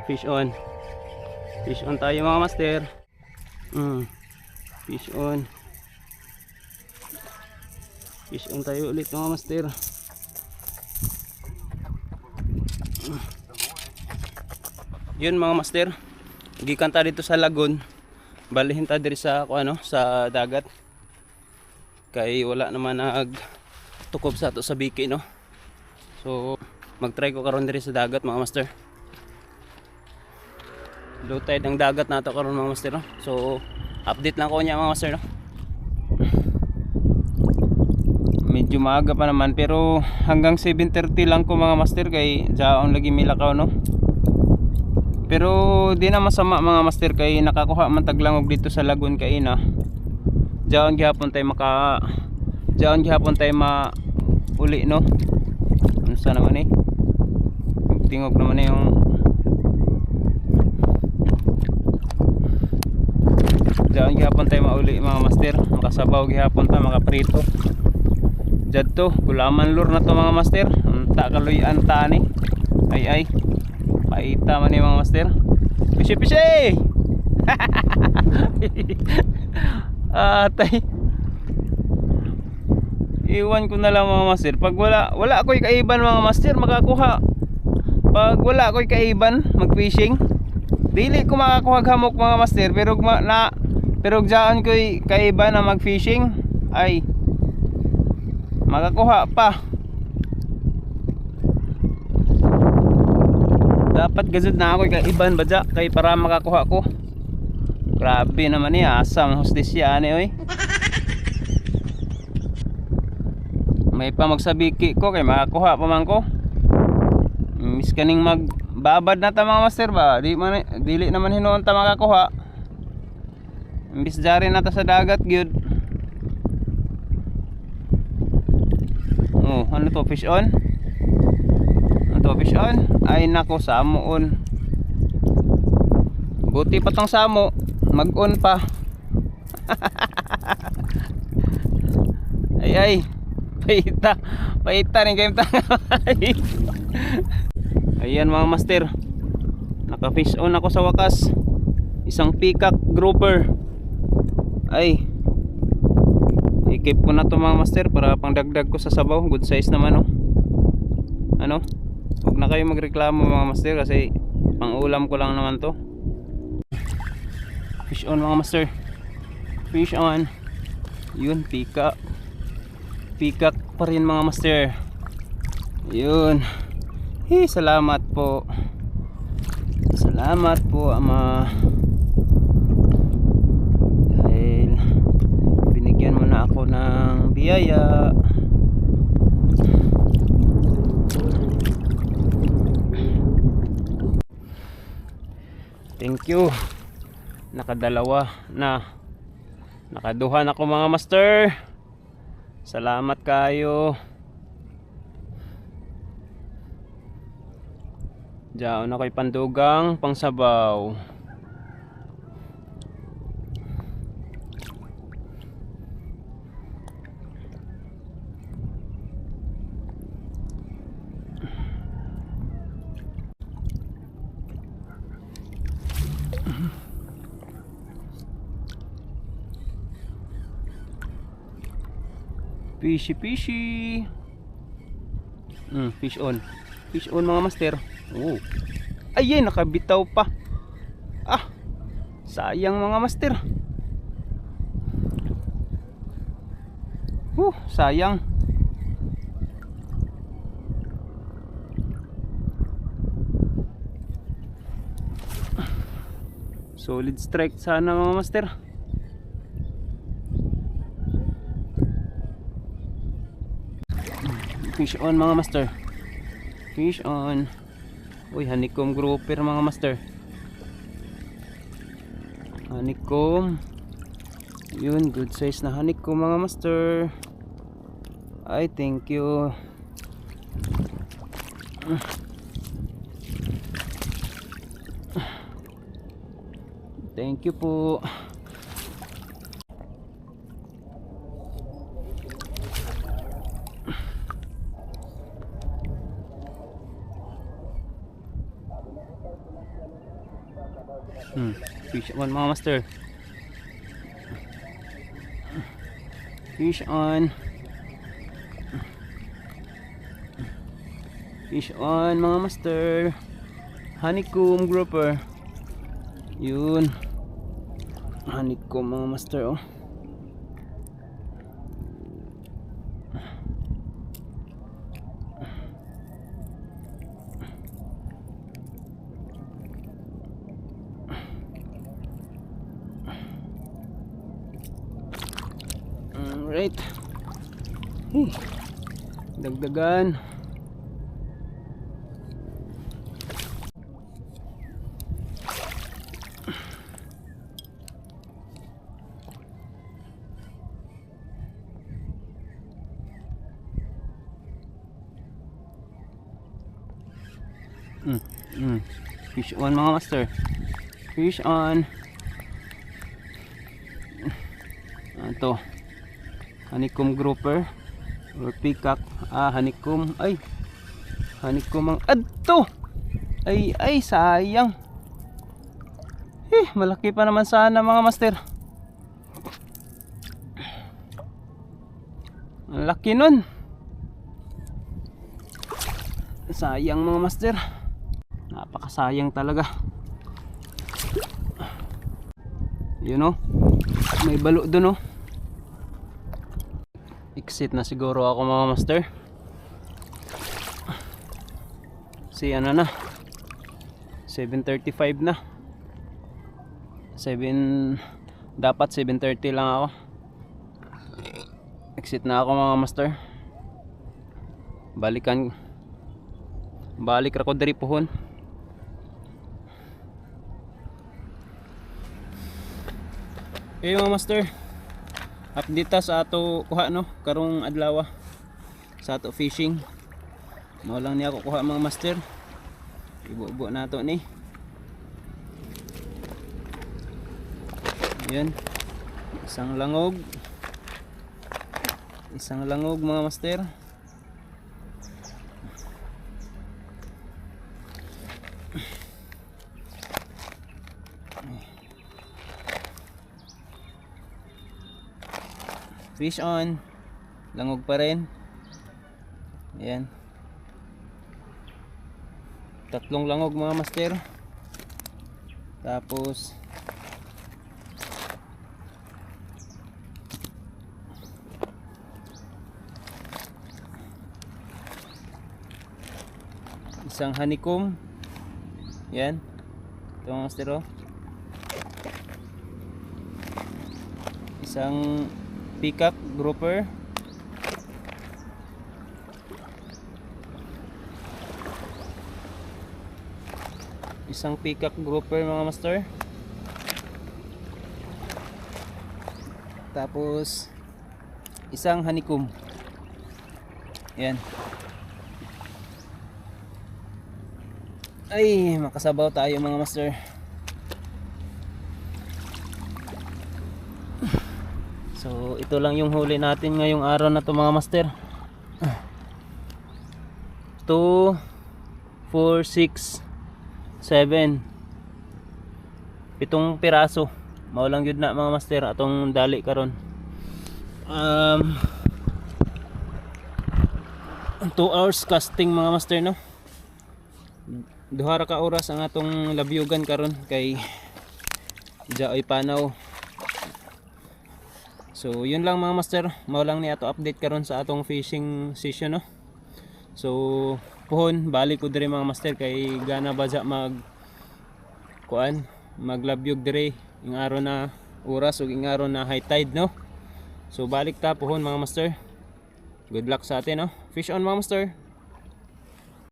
Fish on. Fish on tayo mga master. Fish on. Fish on tayo ulit mga master. Yun mga master. Gikan ta dito sa lagon. Balihin ta diri sa sa dagat. Kay wala naman tukob sa ato sa biki no. So mag-try ko karon diri sa dagat mga master. Low tide ang dagat nato karon mga master no. So update lang ko niya mga master no. Medyo maaga pa naman pero hanggang 7:30 lang ko mga master kay jaon lagi milakaw no. Pero di na masama mga master kay nakakuha man taglangog dito sa lagon kay na. Jaon gihapon tayo uli no. Ano sa naman eh. Tingog naman eh yung jaon gihapon tayo mauli mga master. Makasabaw gihapon ta makaprito. Jadto gulaman lure na to mga master. Anta kaluyan ta ni. Ay paita man ni mga master. Pisi atay. Iwan ko na lang mga master. Pag wala ako'y kaiban mga master makakuha. Pag wala ako'y kaiban mag-fishing, dili ko makakuha hamok mga master. Pero jaan ko'y kaiban na mag-fishing ay makakuha pa. Dapat gazud na ako'y kaiban badya kay para makakuha ko. Grabe naman ni asam hostesya ani oy. May pa magsabiki ko kay makakuha pa man ko. Mis kaning magbabad na ta mga master ba. Dili naman hinuon ta makakuha. Imbis jari na ta sa dagat gyud. Oh, ano to fish on? Ano to fish on? Ay nako samoon. Buti pa tong samo, mag-on pa. Ay. Paita rin kayo ayan mga master. Naka fish on ako sa wakas. Isang peacock grouper. Ay i-keep ko na to mga master para pangdagdag ko sa sabaw. Good size naman oh. Ano? Huwag na kayo magreklamo mga master kasi pang ulam ko lang naman to. Fish on mga master. Fish on. Yun peacock. Peacock pa rin mga master. Yun. Salamat po. Salamat po ama. Dahil binigyan mo na ako ng biyaya. Thank you. Nakadalawa na. Nakaduha na ako mga master. Salamat kayo. Diyan ako'y pandugang pangsabaw. Fishy. Fish on. Fish on mga master. Oh. Ay, nakabitaw pa. Sayang mga master. Sayang. Solid strike sana mga master. Fish on mga master. Fish on. Uy, honeycomb grouper mga master. Honeycomb. Yun, good size na honeycomb mga master. Ay, thank you. Thank you po. Fish on mga master. Fish on. Fish on mga master. Honeycomb grouper. Yun. Honeycomb mga master oh. Alright. Dagdagan. Fish on mga master. Fish on. Ito. Honeycomb grouper or peacock. Honeycomb. Ay. Honeycomb ang adto. Ay sayang. Malaki pa naman sana mga master. Ang laki nun. Sayang mga master. Napakasayang talaga. Yun oh. May balo dun oh. Exit na siguro ako mga master. Si ano na 7:35 na. Dapat 7:30 lang ako. Exit na ako mga master. Balik ra ko diri pohon. Okay mga master, update ta sa ato kuha no karong adlaw sa ato fishing. Mao lang niya ako kuha mga master. Ibo-ibo na to ni. Yan. Isang langog mga master. Fish on. Langog pa rin. Ayan. 3 langog mga master. Tapos isang honeycomb. Yan. Ito mga master oh. Isang peacock grouper. Isang peacock grouper mga master. Tapos isang honeycomb. Yan. Ay, makasabaw tayo mga master. So ito lang yung huli natin ngayong araw na to mga master. 2, 4, 6, 7, 7 piraso. Mao lang yun na mga master atong dali karon. 2 hours casting mga master no. Duha ra ka oras ang atong labyugan karon kay jaoy panaw. So yun lang mga master, mao lang ni ato update karon sa atong fishing session no. So pohon balik ko dire mga master kay gana ba ja maglabyog dire ing araw na oras ug ing araw na high tide no. So balik ta pohon mga master. Good luck sa atin no. Fish on mga master.